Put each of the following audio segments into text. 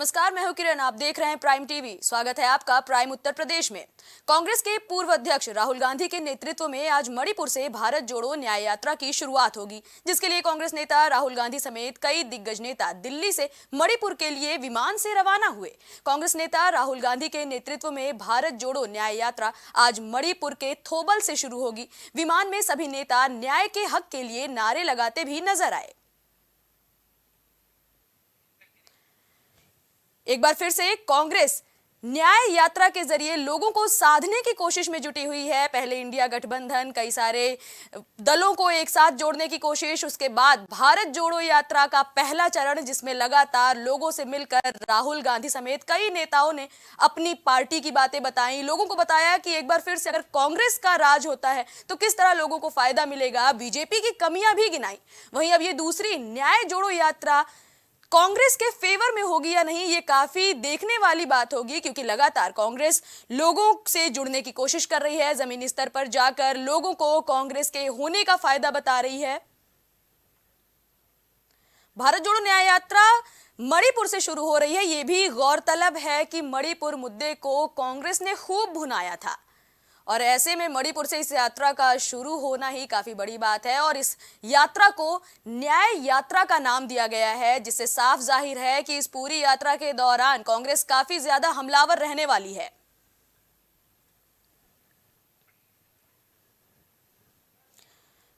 नमस्कार, मैं हूं किरण। आप देख रहे हैं प्राइम टीवी। स्वागत है आपका प्राइम उत्तर प्रदेश में। कांग्रेस के पूर्व अध्यक्ष राहुल गांधी के नेतृत्व में आज मणिपुर से भारत जोड़ो न्याय यात्रा की शुरुआत होगी, जिसके लिए कांग्रेस नेता राहुल गांधी समेत कई दिग्गज नेता दिल्ली से मणिपुर के लिए विमान से रवाना हुए। कांग्रेस नेता राहुल गांधी के नेतृत्व में भारत जोड़ो न्याय यात्रा आज मणिपुर के थोबल से शुरू होगी। विमान में सभी नेता न्याय के हक के लिए नारे लगाते भी नजर आए। एक बार फिर से कांग्रेस न्याय यात्रा के जरिए लोगों को साधने की कोशिश में जुटी हुई है। पहले इंडिया गठबंधन, कई सारे दलों को एक साथ जोड़ने की कोशिश, उसके बाद भारत जोड़ो यात्रा का पहला चरण, जिसमें लगातार लोगों से मिलकर राहुल गांधी समेत कई नेताओं ने अपनी पार्टी की बातें बताई, लोगों को बताया कि एक बार फिर से अगर कांग्रेस का राज होता है तो किस तरह लोगों को फायदा मिलेगा। बीजेपी की कमियां भी गिनाई। वहीं अब ये दूसरी न्याय जोड़ो यात्रा कांग्रेस के फेवर में होगी या नहीं, ये काफी देखने वाली बात होगी, क्योंकि लगातार कांग्रेस लोगों से जुड़ने की कोशिश कर रही है। जमीनी स्तर पर जाकर लोगों को कांग्रेस के होने का फायदा बता रही है। भारत जोड़ो न्याय यात्रा मणिपुर से शुरू हो रही है। यह भी गौरतलब है कि मणिपुर मुद्दे को कांग्रेस ने खूब भुनाया था और ऐसे में मणिपुर से इस यात्रा का शुरू होना ही काफी बड़ी बात है। और इस यात्रा को न्याय यात्रा का नाम दिया गया है, जिससे साफ जाहिर है कि इस पूरी यात्रा के दौरान कांग्रेस काफी ज्यादा हमलावर रहने वाली है।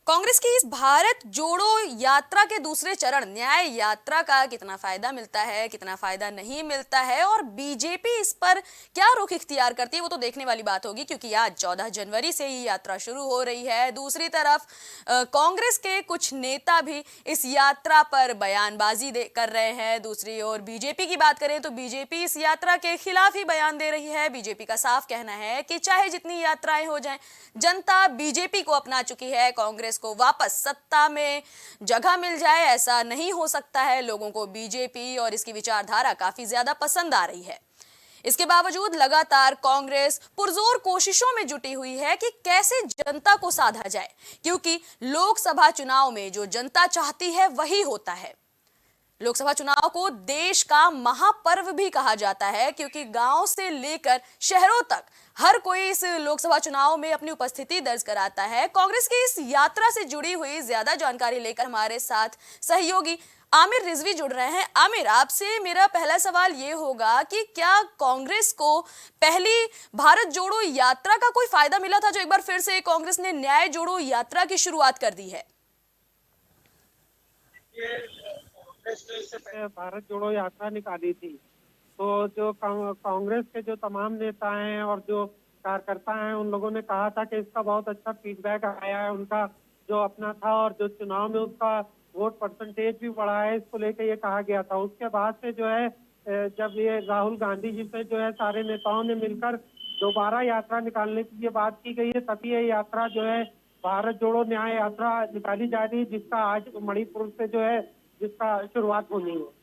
कांग्रेस की इस भारत जोड़ो यात्रा के दूसरे चरण न्याय यात्रा का कितना फायदा मिलता है, कितना फायदा नहीं मिलता है, और बीजेपी इस पर क्या रुख इख्तियार करती है, वो तो देखने वाली बात होगी, क्योंकि आज 14 जनवरी से ये यात्रा शुरू हो रही है। दूसरी तरफ कांग्रेस के कुछ नेता भी इस यात्रा पर बयानबाजी कर रहे हैं। दूसरी ओर बीजेपी की बात करें तो बीजेपी इस यात्रा के खिलाफ ही बयान दे रही है। बीजेपी का साफ कहना है कि चाहे जितनी यात्राएं हो जाएं, जनता बीजेपी को अपना चुकी है। कांग्रेस को वापस सत्ता में जगह मिल जाए, ऐसा नहीं हो सकता है। लोगों को बीजेपी और इसकी विचारधारा काफी ज्यादा पसंद आ रही है। इसके बावजूद लगातार कांग्रेस पुरजोर कोशिशों में जुटी हुई है कि कैसे जनता को साधा जाए, क्योंकि लोकसभा चुनाव में जो जनता चाहती है वही होता है। लोकसभा चुनाव को देश का महापर्व भी कहा जाता है, क्योंकि गांव से लेकर शहरों तक हर कोई इस लोकसभा चुनाव में अपनी उपस्थिति दर्ज कराता है। कांग्रेस की इस यात्रा से जुड़ी हुई ज्यादा जानकारी लेकर हमारे साथ सहयोगी आमिर रिजवी जुड़ रहे हैं। आमिर, आपसे मेरा पहला सवाल ये होगा कि क्या कांग्रेस को पहली भारत जोड़ो यात्रा का कोई फायदा मिला था, जो एक बार फिर से कांग्रेस ने न्याय जोड़ो यात्रा की शुरुआत कर दी है? भारत जोड़ो यात्रा निकाली थी, तो जो कांग्रेस के जो तमाम नेता हैं और जो कार्यकर्ता हैं, उन लोगों ने कहा था कि इसका बहुत अच्छा फीडबैक आया है उनका जो अपना था, और जो चुनाव में उसका वोट परसेंटेज भी बढ़ा है, इसको लेकर ये कहा गया था। उसके बाद से जो है जब ये राहुल गांधी जी से जो है सारे नेताओं ने मिलकर दोबारा यात्रा निकालने की ये बात की गई है, तभी ये यात्रा जो है भारत जोड़ो न्याय यात्रा निकाली जा रही है, जिसका आज मणिपुर से जो है जिसका शुरुआत होनी है।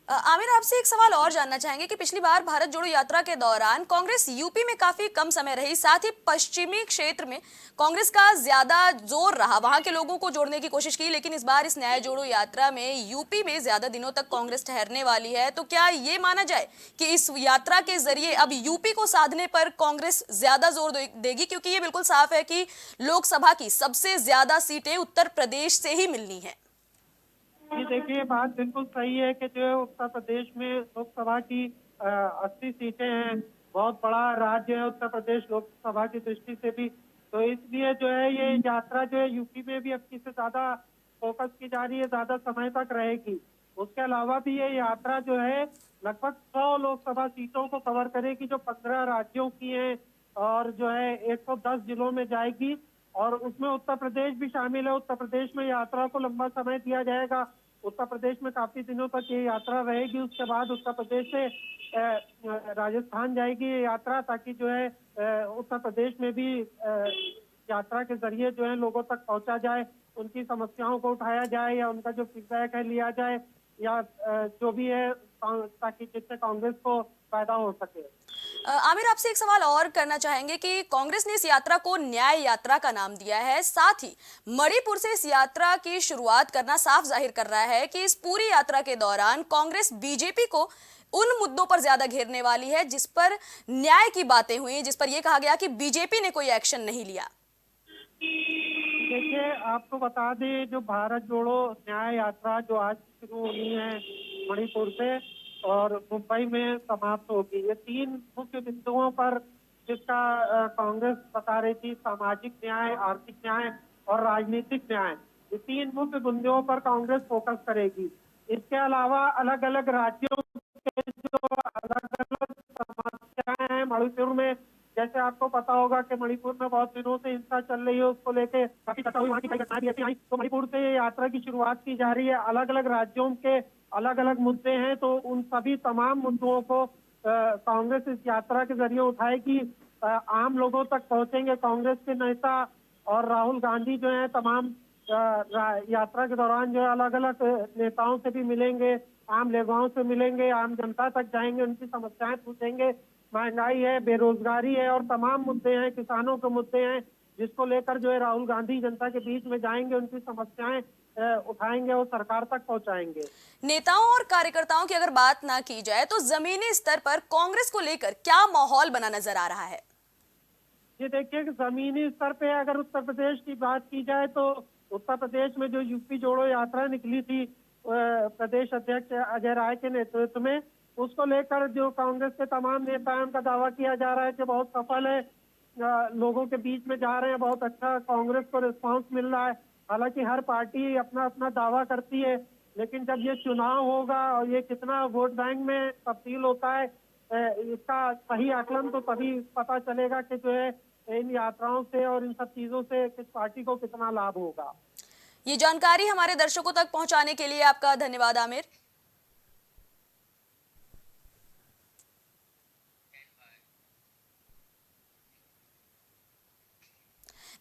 आमिर, आपसे एक सवाल और जानना चाहेंगे कि पिछली बार भारत जोड़ो यात्रा के दौरान कांग्रेस यूपी में काफी कम समय रही, साथ ही पश्चिमी क्षेत्र में कांग्रेस का ज्यादा जोर रहा, वहां के लोगों को जोड़ने की कोशिश की। लेकिन इस बार इस न्याय जोड़ो यात्रा में यूपी में ज्यादा दिनों तक कांग्रेस ठहरने वाली है, तो क्या ये माना जाए कि इस यात्रा के जरिए अब यूपी को साधने पर कांग्रेस ज्यादा जोर देगी, क्योंकि ये बिल्कुल साफ है कि लोकसभा की सबसे ज्यादा सीटें उत्तर प्रदेश से ही मिलनी है? ये देखिए, बात बिल्कुल सही है कि जो है उत्तर प्रदेश में लोकसभा की 80 सीटें हैं, बहुत बड़ा राज्य है उत्तर प्रदेश लोकसभा की दृष्टि से भी। तो इसलिए जो है ये यात्रा जो है यूपी में भी अब से ज्यादा फोकस की जा रही है, ज्यादा समय तक रहेगी। उसके अलावा भी ये यात्रा जो है लगभग 100 लोकसभा सीटों को कवर करेगी, जो 15 राज्यों की हैं, और जो है 110 जिलों में जाएगी, और उसमें उत्तर प्रदेश भी शामिल है। उत्तर प्रदेश में यात्रा को लंबा समय दिया जाएगा। उत्तर प्रदेश में काफी दिनों तक ये यात्रा रहेगी। उसके बाद उत्तर प्रदेश से राजस्थान जाएगी ये यात्रा, ताकि जो है उत्तर प्रदेश में भी यात्रा के जरिए जो है लोगों तक पहुंचा जाए, उनकी समस्याओं को उठाया जाए, या उनका जो फीडबैक है लिया जाए, या जो भी है, ताकि जिससे कांग्रेस को फायदा हो सके। आमिर, आपसे एक सवाल और करना चाहेंगे कि कांग्रेस ने इस यात्रा को न्याय यात्रा का नाम दिया है, साथ ही मणिपुर से इस यात्रा की शुरुआत करना साफ जाहिर कर रहा है कि इस पूरी यात्रा के दौरान कांग्रेस बीजेपी को उन मुद्दों पर ज्यादा घेरने वाली है जिस पर न्याय की बातें हुई, जिस पर यह कहा गया कि बीजेपी ने कोई एक्शन नहीं लिया। देखिए, आपको बता दें, जो भारत जोड़ो न्याय यात्रा जो आज शुरू होनी है मणिपुर से और मुंबई में समाप्त होगी, ये 3 मुख्य बिंदुओं पर जिसका कांग्रेस बता रही थी, सामाजिक न्याय, आर्थिक न्याय और राजनीतिक न्याय, ये 3 मुख्य बिंदुओं पर कांग्रेस फोकस करेगी। इसके अलावा अलग अलग राज्यों के जो अलग अलग समस्याएं हैं मणिपुर में, जैसे आपको पता होगा कि मणिपुर में बहुत दिनों से हिंसा चल रही है, उसको लेके काफी चर्चा हुई, वहाँ की कई घटनाएं भी ऐसी आई, तो मणिपुर से ये यात्रा की शुरुआत की जा रही है। अलग अलग राज्यों के अलग अलग मुद्दे हैं, तो उन सभी तमाम मुद्दों को कांग्रेस इस यात्रा के जरिए उठाएगी, आम लोगों तक पहुंचेंगे। कांग्रेस के नेता और राहुल गांधी जो है तमाम यात्रा के दौरान जो है अलग अलग नेताओं से भी मिलेंगे, आम लोगों से मिलेंगे, आम जनता तक जाएंगे, उनकी समस्याएं पूछेंगे। महंगाई है, बेरोजगारी है और तमाम मुद्दे हैं, किसानों के मुद्दे हैं, जिसको लेकर जो है राहुल गांधी जनता के बीच में जाएंगे, उनकी समस्याएं उठाएंगे और सरकार तक पहुंचाएंगे। नेताओं और कार्यकर्ताओं की अगर बात ना की जाए तो जमीनी स्तर पर कांग्रेस को लेकर क्या माहौल बना नजर आ रहा है? ये देखिए कि जमीनी स्तर पे अगर उत्तर प्रदेश की बात की जाए तो उत्तर प्रदेश में जो यूपी जोड़ो यात्रा निकली थी प्रदेश अध्यक्ष अजय राय के नेतृत्व में, उसको लेकर जो कांग्रेस के तमाम नेता हैं, उनका दावा किया जा रहा है कि बहुत सफल है, लोगों के बीच में जा रहे हैं, बहुत अच्छा कांग्रेस को रिस्पांस मिल रहा है। हालांकि हर पार्टी अपना अपना दावा करती है, लेकिन जब ये चुनाव होगा और ये कितना वोट बैंक में तब्दील होता है, इसका सही आकलन तो तभी पता चलेगा कि जो है इन यात्राओं से और इन सब चीजों से किस पार्टी को कितना लाभ होगा। ये जानकारी हमारे दर्शकों तक पहुंचाने के लिए आपका धन्यवाद आमिर।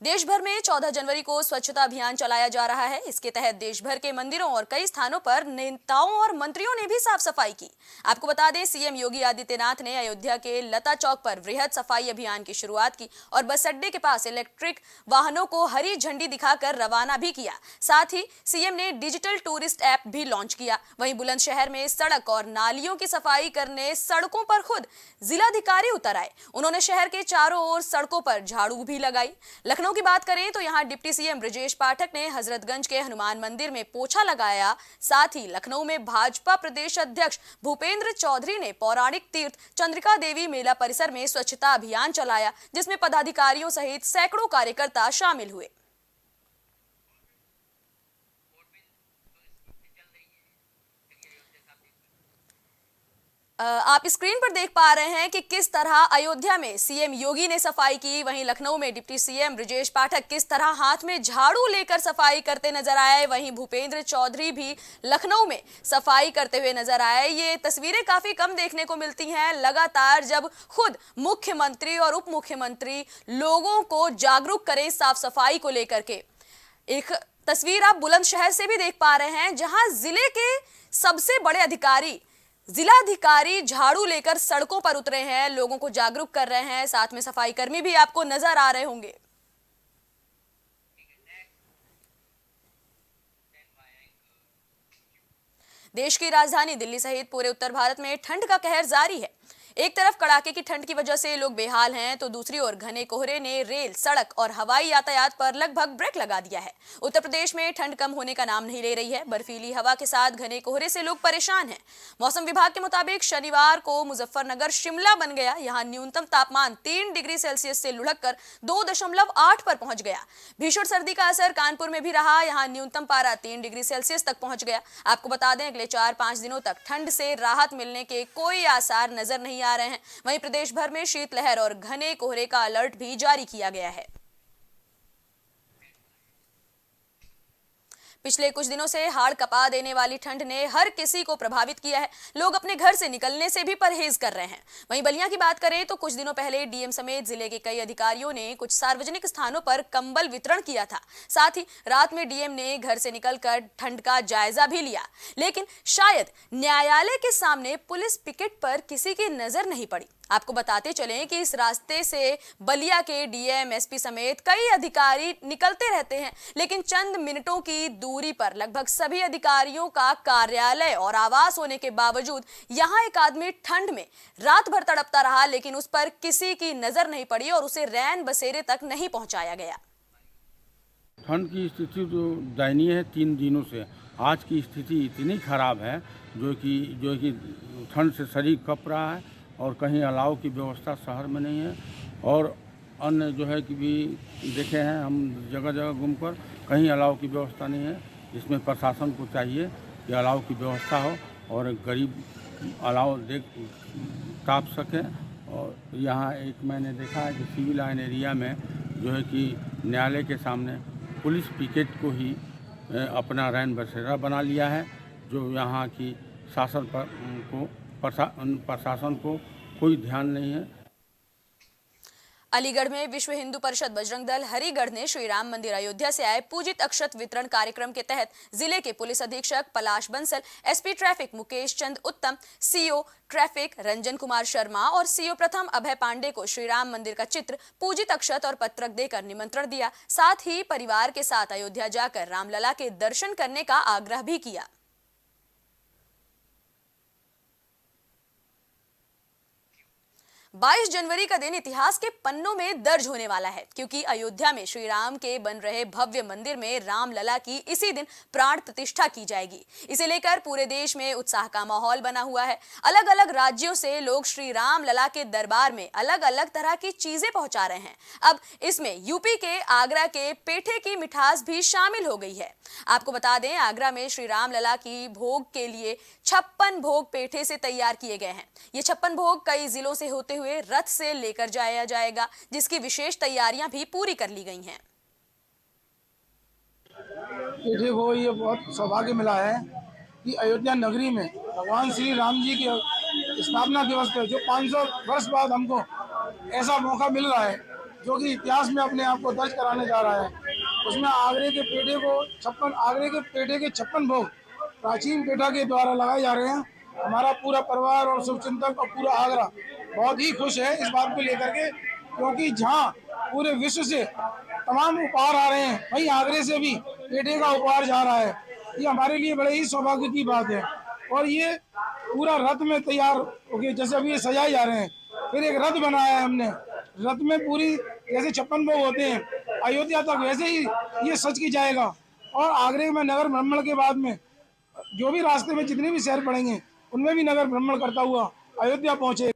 देश भर में 14 जनवरी को स्वच्छता अभियान चलाया जा रहा है। इसके तहत देश भर के मंदिरों और कई स्थानों पर नेताओं और मंत्रियों ने भी साफ सफाई की। आपको बता दें, सीएम योगी आदित्यनाथ ने अयोध्या के लता चौक पर वृहद सफाई अभियान की शुरुआत की और बस अड्डे के पास इलेक्ट्रिक वाहनों को हरी झंडी दिखाकर रवाना भी किया। साथ ही सीएम ने डिजिटल टूरिस्ट ऐप भी लॉन्च किया। वहीं बुलंदशहर में सड़क और नालियों की सफाई करने सड़कों पर खुद जिलाधिकारी उतर आए। उन्होंने शहर के चारों ओर सड़कों पर झाड़ू भी लगाई। लखनऊ की बात करें तो यहां डिप्टी सीएम ब्रजेश पाठक ने हजरतगंज के हनुमान मंदिर में पोछा लगाया। साथ ही लखनऊ में भाजपा प्रदेश अध्यक्ष भूपेंद्र चौधरी ने पौराणिक तीर्थ चंद्रिका देवी मेला परिसर में स्वच्छता अभियान चलाया, जिसमें पदाधिकारियों सहित सैकड़ों कार्यकर्ता शामिल हुए। आप स्क्रीन पर देख पा रहे हैं कि किस तरह अयोध्या में सीएम योगी ने सफाई की, वहीं लखनऊ में डिप्टी सीएम ब्रजेश पाठक किस तरह हाथ में झाड़ू लेकर सफाई करते नजर आए, वहीं भूपेंद्र चौधरी भी लखनऊ में सफाई करते हुए नजर आए। ये तस्वीरें काफी कम देखने को मिलती हैं। लगातार जब खुद मुख्यमंत्री और उप मुख्यमंत्री लोगों को जागरूक करें साफ सफाई को लेकर के। एक तस्वीर आप बुलंदशहर से भी देख पा रहे हैं, जहां जिले के सबसे बड़े अधिकारी जिलाधिकारी झाड़ू लेकर सड़कों पर उतरे हैं, लोगों को जागरूक कर रहे हैं। साथ में सफाई कर्मी भी आपको नजर आ रहे होंगे। देश की राजधानी दिल्ली सहित पूरे उत्तर भारत में ठंड का कहर जारी है। एक तरफ कड़ाके की ठंड की वजह से लोग बेहाल हैं, तो दूसरी ओर घने कोहरे ने रेल, सड़क और हवाई यातायात पर लगभग ब्रेक लगा दिया है। उत्तर प्रदेश में ठंड कम होने का नाम नहीं ले रही है। बर्फीली हवा के साथ घने कोहरे से लोग परेशान हैं। मौसम विभाग के मुताबिक शनिवार को मुजफ्फरनगर शिमला बन गया। यहाँ न्यूनतम तापमान 3 डिग्री सेल्सियस से लुढ़ककर 2.8 पर पहुंच गया। भीषण सर्दी का असर कानपुर में भी रहा। यहाँ न्यूनतम पारा 3 डिग्री सेल्सियस तक पहुंच गया। आपको बता दें, अगले 4-5 दिनों तक ठंड से राहत मिलने के कोई आसार नजर नहीं आ रहे हैं। वहीं प्रदेश भर में शीतलहर और घने कोहरे का अलर्ट भी जारी किया गया है। पिछले कुछ दिनों से हाड़ कपा देने वाली ठंड ने हर किसी को प्रभावित किया है। लोग अपने घर से निकलने से भी परहेज कर रहे हैं। वहीं बलिया की बात करें तो कुछ दिनों पहले डीएम समेत जिले के कई अधिकारियों ने कुछ सार्वजनिक स्थानों पर कंबल वितरण किया था। साथ ही रात में डीएम ने घर से निकलकर ठंड का जायजा भी लिया, लेकिन शायद न्यायालय के सामने पुलिस पिकेट पर किसी की नजर नहीं पड़ी। आपको बताते चलें कि इस रास्ते से बलिया के डीएम, एसपी समेत कई अधिकारी निकलते रहते हैं, लेकिन चंद मिनटों की दूरी पर लगभग सभी अधिकारियों का कार्यालय और आवास होने के बावजूद यहां एक आदमी ठंड में रात भर तड़पता रहा, लेकिन उस पर किसी की नजर नहीं पड़ी और उसे रैन बसेरे तक नहीं पहुंचाया गया। ठंड की स्थिति तो दयनीय है 3 दिनों से। आज की स्थिति इतनी खराब है जो कि ठंड से शरीर कँप रहा है और कहीं अलाव की व्यवस्था शहर में नहीं है। और अन्य जो है कि भी देखे हैं हम जगह जगह घूमकर, कहीं अलाव की व्यवस्था नहीं है। इसमें प्रशासन को चाहिए कि अलाव की व्यवस्था हो और गरीब अलाव ताप सकें। और यहाँ एक मैंने देखा है कि सिविल लाइन एरिया में जो है कि न्यायालय के सामने पुलिस पिकेट को ही अपना रैन बसेरा बना लिया है, जो यहाँ की प्रशासन को कोई ध्यान नहीं है। अलीगढ़ में विश्व हिंदू परिषद बजरंग दल हरिगढ़ ने श्री राम मंदिर अयोध्या से आए पूजित अक्षत वितरण कार्यक्रम के तहत जिले के पुलिस अधीक्षक पलाश बंसल, एसपी ट्रैफिक मुकेश चंद उत्तम, सीओ ट्रैफिक रंजन कुमार शर्मा और सीओ प्रथम अभय पांडे को श्री राम मंदिर का चित्र, पूजित अक्षत और पत्रक देकर निमंत्रण दिया। साथ ही परिवार के साथ अयोध्या जाकर रामलला के दर्शन करने का आग्रह भी किया। 22 जनवरी का दिन इतिहास के पन्नों में दर्ज होने वाला है, क्योंकि अयोध्या में श्री राम के बन रहे भव्य मंदिर में रामलला की इसी दिन प्राण प्रतिष्ठा की जाएगी। इसे लेकर पूरे देश में उत्साह का माहौल बना हुआ है। अलग अलग राज्यों से लोग श्री रामलला के दरबार में अलग अलग तरह की चीजें पहुंचा रहे हैं। अब इसमें यूपी के आगरा के पेठे की मिठास भी शामिल हो गई है। आपको बता दें, आगरा में श्री रामलला की भोग के लिए 56 भोग पेठे से तैयार किए गए हैं। ये 56 भोग कई जिलों से होते हुए रथ से लेकर जाया जाएगा, जिसकी विशेष तैयारियां भी पूरी कर ली गई हैं। देखो, ये बहुत सौभाग्य मिला है कि अयोध्या नगरी में भगवान श्री राम जी की स्थापना दिवस पे जो 500 वर्ष बाद हमको ऐसा मौका मिल रहा है, जो कि इतिहास में अपने आप को दर्ज कराने जा रहा है। उसमें आगरे के पेठे के 56 भोग प्राचीन पेठा के द्वारा लगाए जा रहे हैं। हमारा पूरा परिवार और शुभचिंतक और पूरा आगरा बहुत ही खुश है इस बात को लेकर के, क्योंकि जहां पूरे विश्व से तमाम उपहार आ रहे हैं, वहीं आगरे से भी पेठे का उपहार जा रहा है। ये हमारे लिए बड़े ही सौभाग्य की बात है। और ये पूरा रथ में तैयार हो गए, जैसे अभी ये सजाए जा रहे हैं। फिर एक रथ बनाया है हमने, रथ में पूरी जैसे 56 भोग होते हैं अयोध्या तक, वैसे ही ये सज की जाएगा। और आगरे में नगर भ्रमण के बाद में जो भी रास्ते में जितने भी शहर पड़ेंगे, उनमें भी नगर भ्रमण करता हुआ अयोध्या पहुंचे।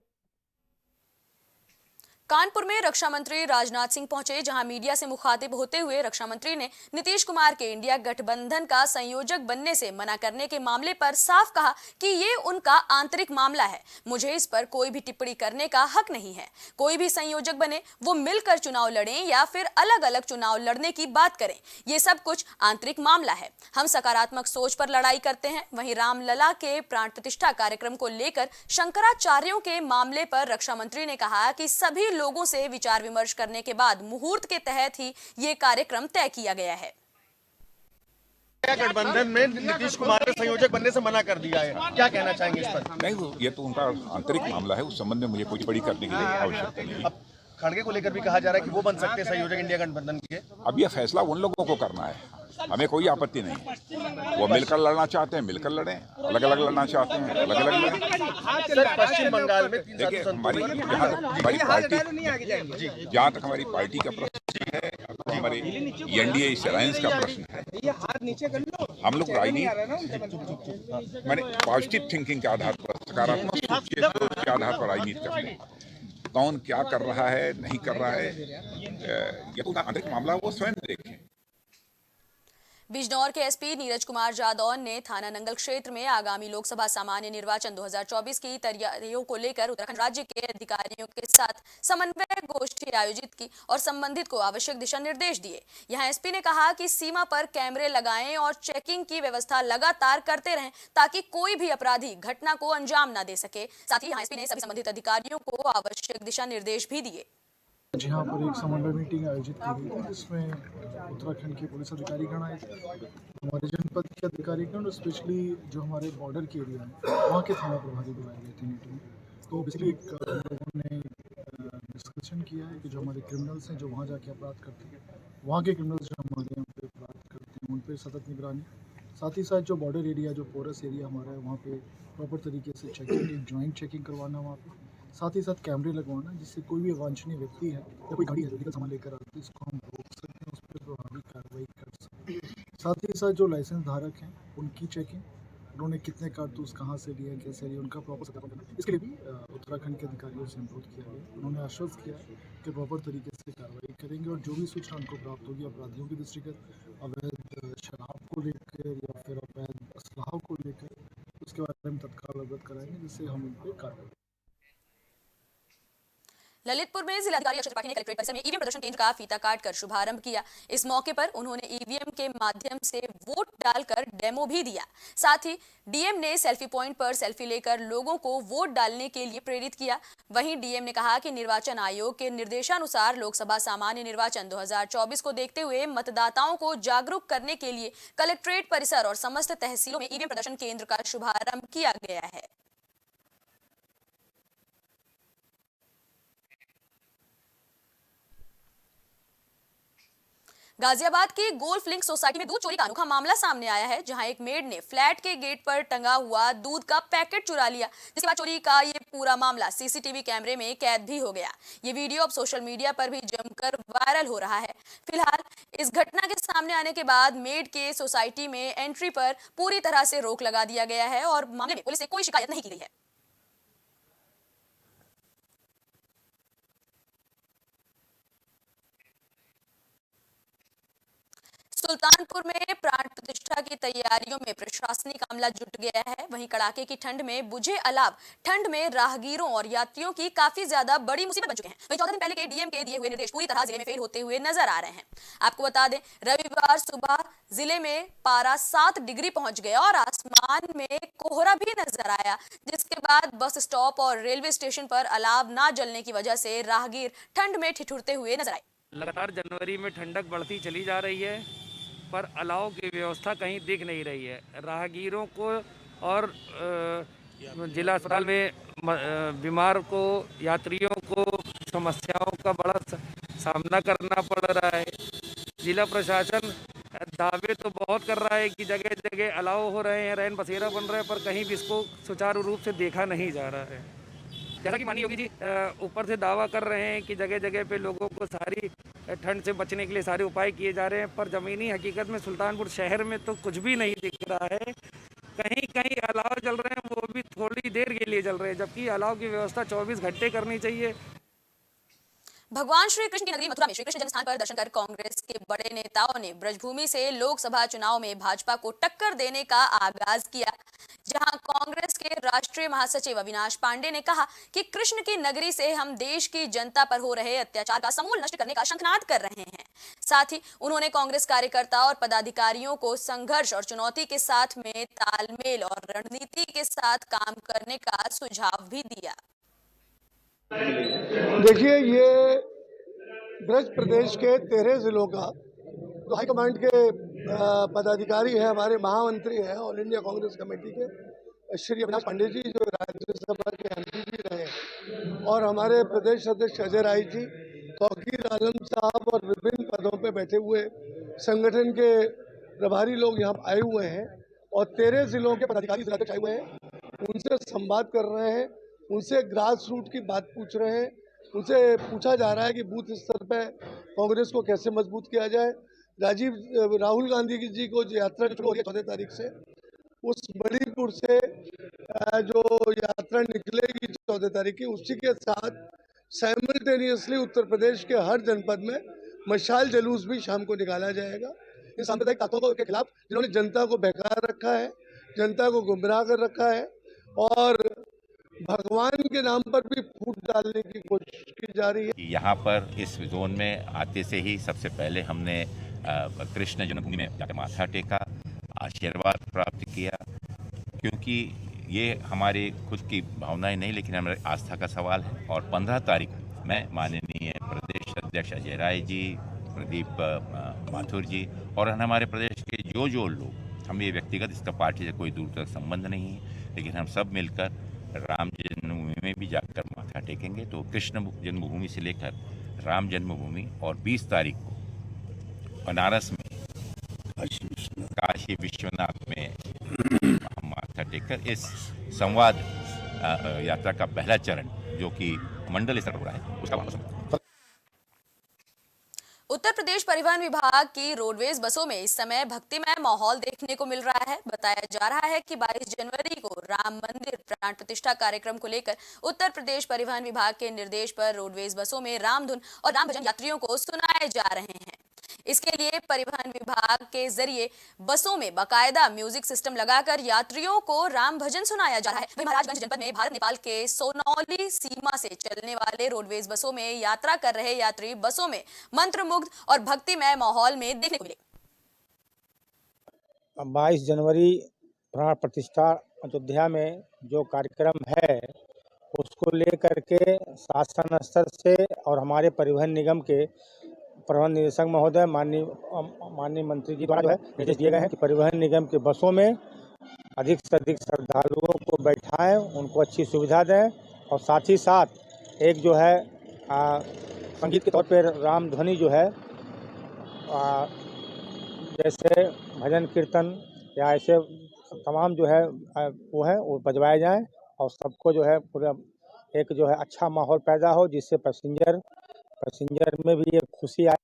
कानपुर में रक्षा मंत्री राजनाथ सिंह पहुंचे, जहां मीडिया से मुखातिब होते हुए रक्षा मंत्री ने नीतीश कुमार के इंडिया गठबंधन का संयोजक बनने से मना करने के मामले पर साफ कहा कि ये उनका आंतरिक मामला है, मुझे इस पर कोई भी टिप्पणी करने का हक नहीं है। कोई भी संयोजक बने, वो मिलकर चुनाव लड़ें या फिर अलग अलग चुनाव लड़ने की बात करें, ये सब कुछ आंतरिक मामला है। हम सकारात्मक सोच पर लड़ाई करते हैं। वहीं रामलला के प्राण प्रतिष्ठा कार्यक्रम को लेकर शंकराचार्यों के मामले पर रक्षा मंत्री ने कहा कि सभी लोगों से विचार विमर्श करने के बाद मुहूर्त के तहत ही ये कार्यक्रम तय किया गया है। गठबंधन में नीतीश कुमार ने संयोजक बनने से मना कर दिया है, क्या कहना चाहेंगे इस पर? नहीं, ये तो उनका आंतरिक मामला है, उस संबंध में मुझे कोई टिप्पणी करने की आवश्यकता नहीं। अब खड़गे को लेकर भी कहा जा रहा है कि वो बन सकते हैं संयोजक इंडिया गठबंधन के। अब यह फैसला उन लोगों को करना है, हमें कोई आपत्ति नहीं। वो मिलकर लड़ना चाहते हैं मिलकर लड़ें, अलग अलग लड़ना चाहते हैं अलग अलग लड़ें। सर, पश्चिम बंगाल में देखिए, हमारी जहाँ तक हमारी पार्टी का प्रश्न है, हमारे एनडीए इस अलायंस का प्रश्न है, हम लोग राजनीति मैंने पॉजिटिव थिंकिंग के आधार पर, सकारात्मक सोच के आधार पर राजनीति करते हैं। कौन क्या कर रहा है नहीं कर रहा है, ये तो आंतरिक मामला वो स्वयं देखें। बिजनौर के एसपी नीरज कुमार जादौन ने थाना नंगल क्षेत्र में आगामी लोकसभा सामान्य निर्वाचन 2024 की तैयारियों को लेकर उत्तराखंड राज्य के अधिकारियों के साथ समन्वय गोष्ठी आयोजित की और संबंधित को आवश्यक दिशा निर्देश दिए। यहां एसपी ने कहा कि सीमा पर कैमरे लगाएं और चेकिंग की व्यवस्था लगातार करते रहें, ताकि कोई भी अपराधी घटना को अंजाम न दे सके। साथ ही एसपी ने सभी संबंधित अधिकारियों को आवश्यक दिशा निर्देश भी दिए। यहाँ पर एक समन्वय मीटिंग आयोजित की गई थी, जिसमें उत्तराखंड के पुलिस अधिकारीगण आए थे, हमारे जनपद के अधिकारीगण और स्पेशली जो हमारे बॉर्डर के एरिया है वहाँ के थाना प्रभारी बुलाए गए थे मीटिंग। तो बेसिकली एक हम लोगों ने डिस्कशन किया है कि जो हमारे क्रिमिनल्स हैं जो वहाँ जाके अपराध करते हैं, वहाँ के क्रिमिनल्स जो हमारे यहाँ पे अपराध करते हैं उन पे सतत निगरानी, साथ ही साथ जो बॉर्डर एरिया जो पोरस एरिया हमारा है वहाँ पे प्रॉपर तरीके से चेकिंग, एक जॉइंट चेकिंग करवाना वहाँ पे, साथ ही साथ कैमरे लगवाना जिससे कोई भी अवांछनीय व्यक्ति है या कोई गाड़ी है जो सामान लेकर आती है इसको हम रोक सकते हैं, उस पर प्रभावी कार्रवाई कर सकते हैं। साथ ही साथ जो लाइसेंस धारक हैं उनकी चेकिंग, उन्होंने कितने कारतूस कहाँ से लिए हैं, कैसे लिए, उनका प्रॉपर सत्यापन करना, इसके लिए भी उत्तराखंड के अधिकारियों से अनुरोध किया गया। उन्होंने आश्वस्त किया कि प्रॉपर तरीके से कार्रवाई करेंगे और जो भी सूचना उनको प्राप्त होगी अपराधियों के दृष्टिगत अवैध शराब को लेकर या फिर अवैध असलाह को लेकर उसके बारे में तत्काल अवगत कराएंगे जिससे हम उन पर कार्रवाई। ललितपुर में जिलाधिकारी अक्षय त्रिपाठी ने कलेक्ट्रेट परिसर में ईवीएम प्रदर्शन केंद्र का फीता काटकर शुभारंभ किया। इस मौके पर उन्होंने ईवीएम के माध्यम से वोट डालकर डेमो भी दिया। साथ ही डीएम ने सेल्फी पॉइंट पर सेल्फी लेकर लोगों को वोट डालने के लिए प्रेरित किया। वहीं डीएम ने कहा कि निर्वाचन आयोग के निर्देशानुसार लोकसभा सामान्य निर्वाचन 2024 को देखते हुए मतदाताओं को जागरूक करने के लिए कलेक्ट्रेट परिसर और समस्त तहसीलों में ईवीएम प्रदर्शन केंद्र का शुभारंभ किया गया है। गाजियाबाद की गोल्फ लिंक सोसाइटी में दूध चोरी का अनोखा मामला सामने आया है, जहां एक मेड ने फ्लैट के गेट पर टंगा हुआ दूध का पैकेट चुरा लिया, जिसके बाद चोरी का ये पूरा मामला सीसीटीवी कैमरे में कैद भी हो गया। ये वीडियो अब सोशल मीडिया पर भी जमकर वायरल हो रहा है। फिलहाल इस घटना के सामने आने के बाद मेड के सोसाइटी में एंट्री पर पूरी तरह से रोक लगा दिया गया है और मामले में पुलिस से कोई शिकायत नहीं की गई है। सुल्तानपुर में प्राण प्रतिष्ठा की तैयारियों में प्रशासनिक अमला जुट गया है। वहीं कड़ाके की ठंड में बुझे अलाव ठंड में राहगीरों और यात्रियों की काफी ज्यादा बड़ी मुसीबत बन चुके हैं। वहीं 14 दिन पहले के डीएम के दिए हुए निर्देश पूरी तरह जिले में फेल होते हुए नजर आ रहे हैं। आपको बता दें, रविवार सुबह जिले में पारा 7 डिग्री पहुंच गया और आसमान में कोहरा भी नजर आया, जिसके बाद बस स्टॉप और रेलवे स्टेशन पर अलाव न जलने की वजह से राहगीर ठंड में ठिठुरते हुए नजर आए। लगातार जनवरी में ठंडक बढ़ती चली जा रही है, पर अलाव की व्यवस्था कहीं दिख नहीं रही है। राहगीरों को और जिला अस्पताल में बीमार को, यात्रियों को समस्याओं का बड़ा सामना करना पड़ रहा है। जिला प्रशासन दावे तो बहुत कर रहा है कि जगह जगह अलाव हो रहे हैं, रैन बसेरा बन रहे हैं, पर कहीं भी इसको सुचारू रूप से देखा नहीं जा रहा है। जैसा कि माननीय योगी जी ऊपर से दावा कर रहे हैं कि जगह जगह पे लोगों को सारी ठंड से बचने के लिए सारे उपाय किए जा रहे हैं, पर ज़मीनी हकीकत में सुल्तानपुर शहर में तो कुछ भी नहीं दिख रहा है। कहीं कहीं अलाव जल रहे हैं, वो भी थोड़ी देर के लिए जल रहे हैं, जबकि अलाव की व्यवस्था 24 घंटे करनी चाहिए। भगवान श्री कृष्ण की नगरी मथुरा में श्री कृष्ण जन्मस्थान पर दर्शन कर कांग्रेस के बड़े नेताओं ने ब्रजभूमि से लोकसभा चुनाव में भाजपा को टक्कर देने का आगाज किया, जहां कांग्रेस के राष्ट्रीय महासचिव अविनाश पांडे ने कहा कि कृष्ण की नगरी से हम देश की जनता पर हो रहे अत्याचार का समूल नष्ट करने का शंखनाद कर रहे हैं। साथ ही उन्होंने कांग्रेस कार्यकर्ता और पदाधिकारियों को संघर्ष और चुनौती के साथ में तालमेल और रणनीति के साथ काम करने का सुझाव भी दिया। देखिए, ये ब्रज प्रदेश के 13 जिलों का जो हाईकमांड के पदाधिकारी हैं, हमारे महामंत्री हैं ऑल इंडिया कांग्रेस कमेटी के श्री अविनाश पांडे जी, जो राज्यसभा के एमपी भी रहे, और हमारे प्रदेश अध्यक्ष अजय राय जी, तौकीर आलम साहब और विभिन्न पदों पे बैठे हुए संगठन के प्रभारी लोग यहाँ आए हुए हैं और 13 जिलों के पदाधिकारी जिलाध्यक्ष आए हुए हैं। उनसे संवाद कर रहे हैं, उनसे ग्रास रूट की बात पूछ रहे हैं, उनसे पूछा जा रहा है कि बूथ स्तर पर कांग्रेस को कैसे मजबूत किया जाए। राहुल गांधी जी को जो यात्रा शुरू हो रही है 14 तारीख से, उस मणिपुर से जो यात्रा निकलेगी 14 तारीख की, उसी के साथ साइमल्टेनियसली उत्तर प्रदेश के हर जनपद में मशाल जुलूस भी शाम को निकाला जाएगा। इन सांप्रदायिक ताकतों के खिलाफ जिन्होंने जनता को बहका रखा है, जनता को गुमराह कर रखा है और भगवान के नाम पर भी फूट डालने की कोशिश की जा रही है। यहाँ पर इस जोन में आते से ही सबसे पहले हमने कृष्ण जन्मभूमि में जाकर माथा टेका, आशीर्वाद प्राप्त किया, क्योंकि ये हमारी खुद की भावनाएं नहीं लेकिन हमारी आस्था का सवाल है। और 15 तारीख मैं माननीय प्रदेश अध्यक्ष अजय राय जी, प्रदीप माथुर जी और हमारे प्रदेश के जो लोग, हम ये व्यक्तिगत इसका पार्टी से कोई दूर तक संबंध नहीं है, लेकिन हम सब मिलकर राम जन्मभूमि में भी जाकर माथा टेकेंगे। तो कृष्ण जन्मभूमि से लेकर राम जन्मभूमि और 20 तारीख को बनारस में काशी विश्वनाथ में हम माथा टेककर इस संवाद यात्रा का पहला चरण जो कि मंडल स्तर पर हो रहा है उसका वापस उत्तर प्रदेश परिवहन विभाग की रोडवेज बसों में इस समय भक्तिमय माहौल देखने को मिल रहा है। बताया जा रहा है कि 22 जनवरी को राम मंदिर प्राण प्रतिष्ठा कार्यक्रम को लेकर उत्तर प्रदेश परिवहन विभाग के निर्देश पर रोडवेज बसों में रामधुन और राम भजन यात्रियों को सुनाए जा रहे हैं। इसके लिए परिवहन विभाग के जरिए बसों में बाकायदा म्यूजिक सिस्टम लगाकर यात्रियों को राम भजन सुनाया जा रहा है। वहीं महाराजगंज जनपद में भारत नेपाल के सोनौली सीमा से चलने वाले रोडवेज बसों में यात्रा कर रहे यात्री बसों में मंत्रमुग्ध और भक्तिमय माहौल में देखने को मिले। 22 जनवरी प्राण प्रतिष्ठा अयोध्या में जो कार्यक्रम है उसको लेकर के शासन स्तर से और हमारे परिवहन निगम के परिवहन निदेशक महोदय माननीय मंत्री जी द्वारा जो है निर्देश दिए गए हैं कि परिवहन निगम के बसों में अधिक से अधिक श्रद्धालुओं को बैठाएं, उनको अच्छी सुविधा दें और साथ ही साथ एक जो है संगीत के तौर पर राम ध्वनि जो है जैसे भजन कीर्तन या ऐसे तमाम जो है वो बजवाए जाएं और सबको जो है पूरा एक जो है अच्छा माहौल पैदा हो जिससे पैसेंजर में भी एक खुशी आए।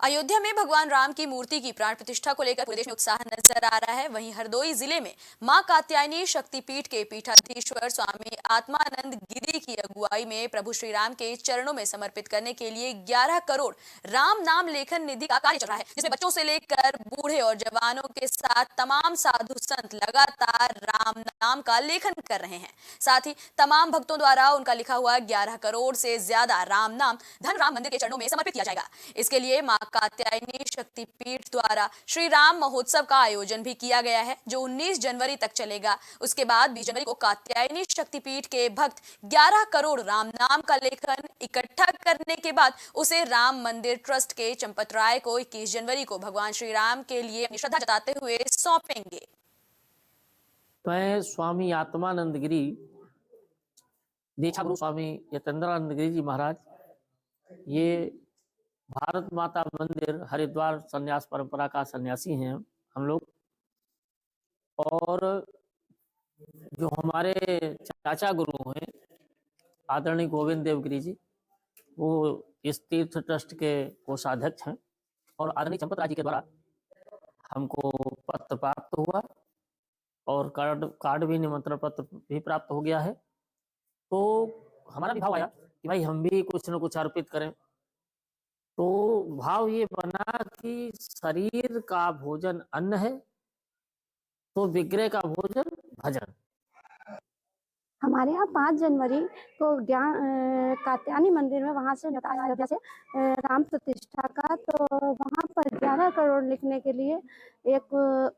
अयोध्या में भगवान राम की मूर्ति की प्राण प्रतिष्ठा को लेकर पूरे देश में उत्साह नजर आ रहा है। वहीं हरदोई जिले में मां कात्यायनी शक्तिपीठ के पीठाधीश्वर स्वामी आत्मानंद गिरी की अगुवाई में प्रभु श्री राम के चरणों में समर्पित करने के लिए 11 करोड़ राम नाम लेखन निधि का कार्य चल रहा है, जिसमें बच्चों से लेकर बूढ़े और जवानों के साथ तमाम साधु संत लगातार राम नाम का लेखन कर रहे हैं। साथ ही तमाम भक्तों द्वारा उनका लिखा हुआ 11 करोड़ से ज्यादा राम नाम धन राम मंदिर के चरणों में समर्पित किया जाएगा। इसके लिए मां कात्यायनी शक्तिपीठ द्वारा श्री राम महोत्सव का आयोजन भी किया गया है, जो 19 जनवरी तक चलेगा। उसके बाद 20 जनवरी को कात्यायनी शक्तिपीठ के भक्त 11 करोड़ राम नाम का लेखन इकट्ठा करने के बाद उसे राम मंदिर ट्रस्ट के चंपत राय को 21 जनवरी को भगवान श्री राम के लिए अपनी श्रद्धा जताते हुए सौंपेंगे। मैं स्वामी आत्मानंद गिरी, दीक्षा गुरु स्वामी यतेंद्रानंद गिरी जी महाराज, ये भारत माता मंदिर हरिद्वार संन्यास परंपरा का सन्यासी हैं हम लोग। और जो हमारे चाचा गुरु हैं आदरणीय गोविंद देव गिरी जी, वो इस तीर्थ ट्रस्ट के कोषाध्यक्ष हैं। और आदरणीय चंपत राय जी के द्वारा हमको पत्र प्राप्त हुआ और कार्ड भी, निमंत्रण पत्र भी प्राप्त हो गया है। तो हमारा भी भाव आया कि भाई हम भी कुछ न कुछ अर्पित करें। तो भाव ये बना कि शरीर का भोजन अन्न है तो विग्रह का भोजन भजन। हमारे यहाँ 5 जनवरी को कात्यायनी मंदिर में वहाँ से अयोध्या से राम प्रतिष्ठा का, तो वहाँ पर 11 करोड़ लिखने के लिए एक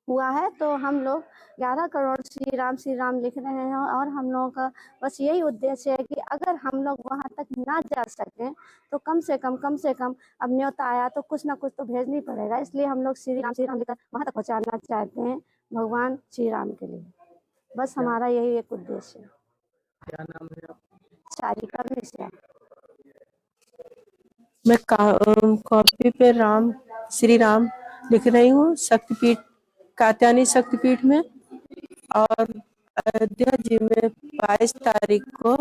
हुआ है। तो हम लोग 11 करोड़ श्री राम लिख रहे हैं और हम लोगों का बस यही उद्देश्य है कि अगर हम लोग वहाँ तक ना जा सकें तो कम से कम अब न्योता आया तो कुछ ना कुछ तो भेजना ही पड़ेगा। इसलिए हम लोग श्री राम लेकर वहाँ तक पहुँचाना चाहते हैं भगवान श्री राम के लिए। बस हमारा यही एक उद्देश्य है। क्या नाम है आपका? सारिका मिश्रा। मैं कॉपी पे श्री राम लिख रही हूँ शक्तिपीठ, कात्यायनी शक्तिपीठ में। और अयोध्या जी में 22 तारीख को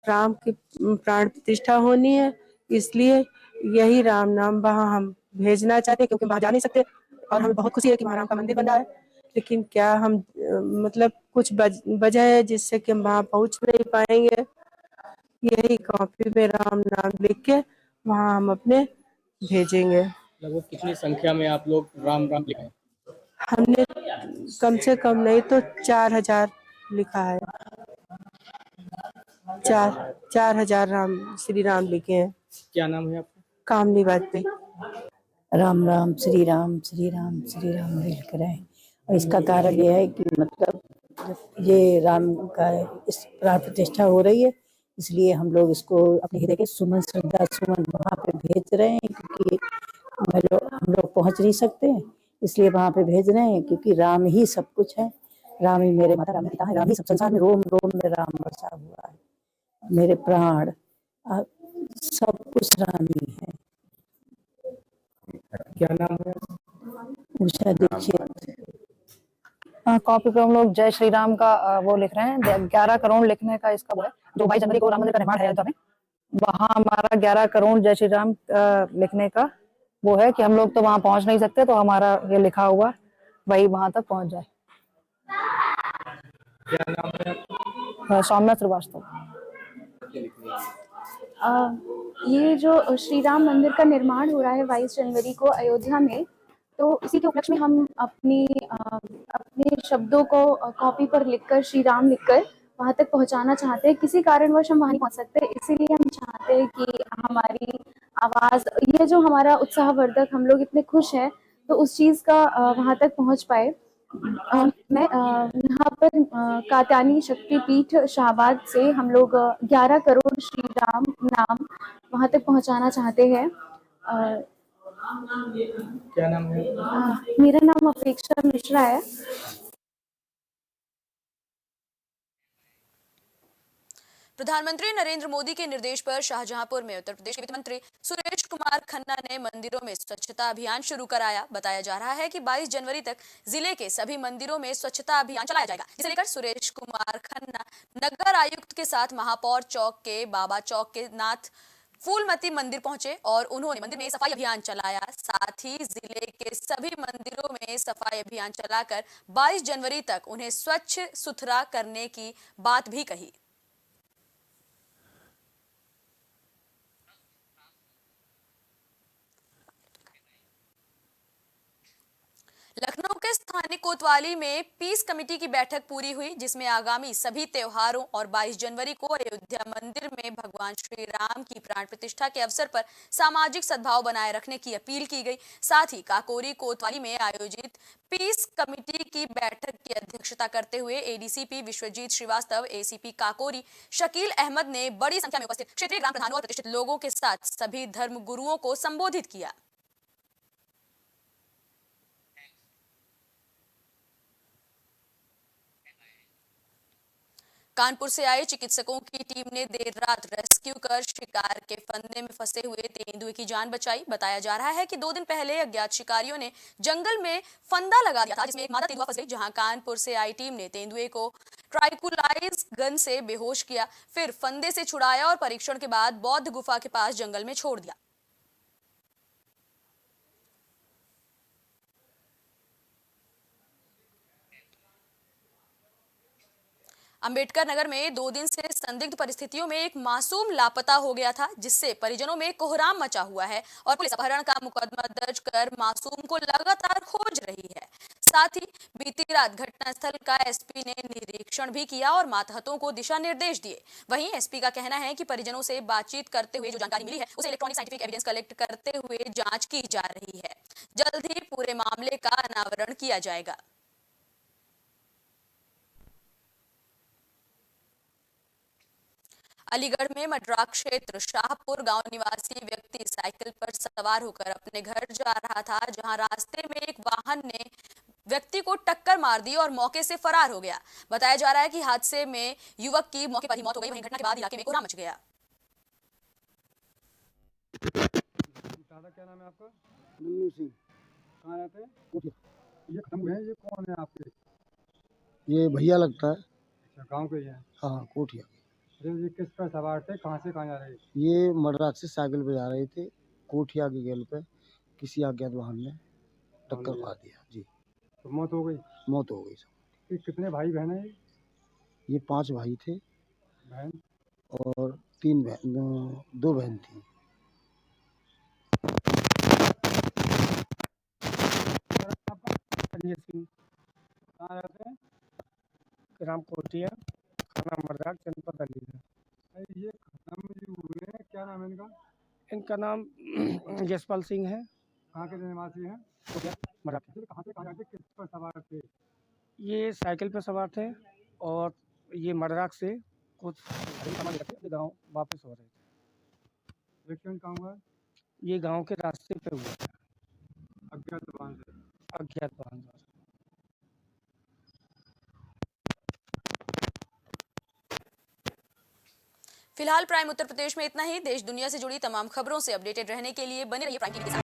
राम की प्राण प्रतिष्ठा होनी है, इसलिए यही राम नाम वहाँ हम भेजना चाहते हैं, क्योंकि वहाँ जा नहीं सकते। और हमें बहुत खुशी है कि वहाँ राम का मंदिर बन रहा है, लेकिन क्या हम मतलब कुछ वजह है जिससे कि हम वहाँ पहुँच नहीं पाएंगे। यही कॉपी में राम नाम लिख के वहाँ हम अपने भेजेंगे। लगभग कितनी संख्या में आप लोग राम लिखे? हमने कम से कम नहीं तो 4000 लिखा है। 4000 श्री राम लिखे हैं। क्या नाम है आपका? कामनी वाजपेयी। राम राम श्री राम लिख रहे हैं। और इसका कारण यह है कि मतलब ये राम का इस प्राण प्रतिष्ठा हो रही है, इसलिए हम लोग इसको अपने हृदय के श्रद्धा सुमन वहाँ पे भेज रहे हैं, क्योंकि हम लोग पहुँच नहीं सकते हैं, इसलिए वहाँ पे भेज रहे हैं। क्योंकि राम ही सब कुछ है, राम ही मेरे माता, राम ही पिता है, राम ही सब संसार में, रोम रोम में राम बसा हुआ है। मेरे प्राण सब कुछ राम ही है। क्या नाम है? उषा दीक्षित। कॉपी पे हम लोग जय श्री राम का वो लिख रहे हैं। 11 करोड़ लिखने का इसका वो है, जो 22 जनवरी को राम मंदिर का निर्माण है अयोध्या में, वहाँ हमारा 11 करोड़ जय श्री राम लिखने का वो है कि हम लोग तो वहाँ पहुँच नहीं सकते, तो हमारा ये लिखा हुआ वही वहाँ तक पहुँच जाए। क्या नाम है? सौम्या श्रीवास्तव। ये जो श्री राम मंदिर का निर्माण हो रहा है 22 जनवरी को अयोध्या में, तो इसी के उपलक्ष्य में हम अपने शब्दों को कॉपी पर लिखकर, श्री राम लिखकर वहां तक पहुंचाना चाहते हैं। किसी कारणवश हम वहां नहीं पहुंच सकते, इसीलिए हम चाहते हैं कि हमारी आवाज़, ये जो हमारा उत्साहवर्धक, हम लोग इतने खुश हैं, तो उस चीज़ का वहां तक पहुंच पाए। मैं यहाँ पर कात्यायनी शक्तिपीठ शाहबाद से हम लोग 11 करोड़ श्री राम नाम वहाँ तक पहुँचाना चाहते हैं। क्या नाम है? मेरा नाम अपेक्षा मिश्रा है। प्रधानमंत्री नरेंद्र मोदी के निर्देश पर शाहजहांपुर में उत्तर प्रदेश के वित्त मंत्री सुरेश कुमार खन्ना ने मंदिरों में स्वच्छता अभियान शुरू कराया। बताया जा रहा है कि 22 जनवरी तक जिले के सभी मंदिरों में स्वच्छता अभियान चलाया जाएगा, जिसे लेकर सुरेश कुमार खन्ना नगर आयुक्त के साथ महापौर चौक के बाबा चौक के नाथ फूलमती मंदिर पहुंचे और उन्होंने मंदिर में सफाई अभियान चलाया। साथ ही जिले के सभी मंदिरों में सफाई अभियान चलाकर 22 जनवरी तक उन्हें स्वच्छ सुथरा करने की बात भी कही। लखनऊ के स्थानीय कोतवाली में पीस कमेटी की बैठक पूरी हुई, जिसमें आगामी सभी त्योहारों और 22 जनवरी को अयोध्या मंदिर में भगवान श्री राम की प्राण प्रतिष्ठा के अवसर पर सामाजिक सद्भाव बनाए रखने की अपील की गई। साथ ही काकोरी कोतवाली में आयोजित पीस कमेटी की बैठक की अध्यक्षता करते हुए एडीसीपी विश्वजीत श्रीवास्तव, एसीपी काकोरी शकील अहमद ने बड़ी संख्या में उपस्थित क्षेत्रीय ग्राम प्रधानों और प्रतिष्ठित लोगों के साथ सभी धर्म गुरुओं को संबोधित किया। कानपुर से आए चिकित्सकों की टीम ने देर रात रेस्क्यू कर शिकार के फंदे में फंसे हुए तेंदुए की जान बचाई। बताया जा रहा है कि 2 दिन पहले अज्ञात शिकारियों ने जंगल में फंदा लगा दिया था, जिसमें एक मादा तेंदुआ फंस गई, जहां कानपुर से आई टीम ने तेंदुए को ट्राइकुलाइज गन से बेहोश किया, फिर फंदे से छुड़ाया और परीक्षण के बाद बौद्ध गुफा के पास जंगल में छोड़ दिया। अंबेडकर नगर में 2 दिन से संदिग्ध परिस्थितियों में एक मासूम लापता हो गया था, जिससे परिजनों में कोहराम मचा हुआ है और पुलिस अपहरण का मुकदमा दर्ज कर मासूम को लगातार खोज रही है। साथ ही बीती रात घटनास्थल का एसपी ने निरीक्षण भी किया और मातहतों को दिशा निर्देश दिए। वहीं एसपी का कहना है कि परिजनों से बातचीत करते हुए जो जानकारी मिली है, उसे इलेक्ट्रॉनिक साइंटिफिक एविडेंस कलेक्ट करते हुए जांच की जा रही है। जल्द ही पूरे मामले का अनावरण किया जाएगा। अलीगढ़ में मड्राक क्षेत्र शाहपुर गांव निवासी व्यक्ति साइकिल पर सवार होकर अपने घर जा रहा था, जहां रास्ते में एक वाहन ने व्यक्ति को टक्कर मार दी और मौके से फरार हो गया। बताया जा रहा है कि हादसे में युवक की मौके पर ही मौत हो गई। वहीं घटना के बाद इलाके में कोहराम मच गया। दादा क्या नाम है आपका? मन्नू सिंह। कहाँ रहते हैं? ये खत्म है, ये कौन है आपके? ये भैया लगता है। अच्छा, गांव के ही हैं? हाँ, कोठिया। ये किस पर सवार थे, कहाँ से कहाँ जा रहे थे? ये मडराक से साइकिल पे जा रहे थे, कोठिया के गेल पे किसी अज्ञात वाहन ने टक्कर मार दिया जी। तो मौत हो गई? मौत हो गई सब। ये कितने भाई बहन हैं? ये 5 भाई थे बहन और 2 बहन थी। संजय सिंह। कहाँ रहते हैं? ग्राम कोटिया, थाना मर्दाक, जनपद अलीगढ़। ये खत्म जो हुए हैं, क्या नाम है इनका? इनका नाम यशपाल सिंह है। कहाँ के निवासी हैं? मर्दाक। कहाँ से कहाँ जाते, किस पर सवार थे? ये साइकिल पर सवार थे और ये मर्दाक से कुछ सामान लेकर के गाँव वापस हो रहे थे। एक्सीडेंट कहाँ हुआ? ये गांव के रास्ते पे हुआ था, अज्ञात वाहन से। अज्ञात वाहन द्वारा। फिलहाल प्राइम उत्तर प्रदेश में इतना ही। देश दुनिया से जुड़ी तमाम खबरों से अपडेटेड रहने के लिए बने रहिए प्राइम टीवी के साथ।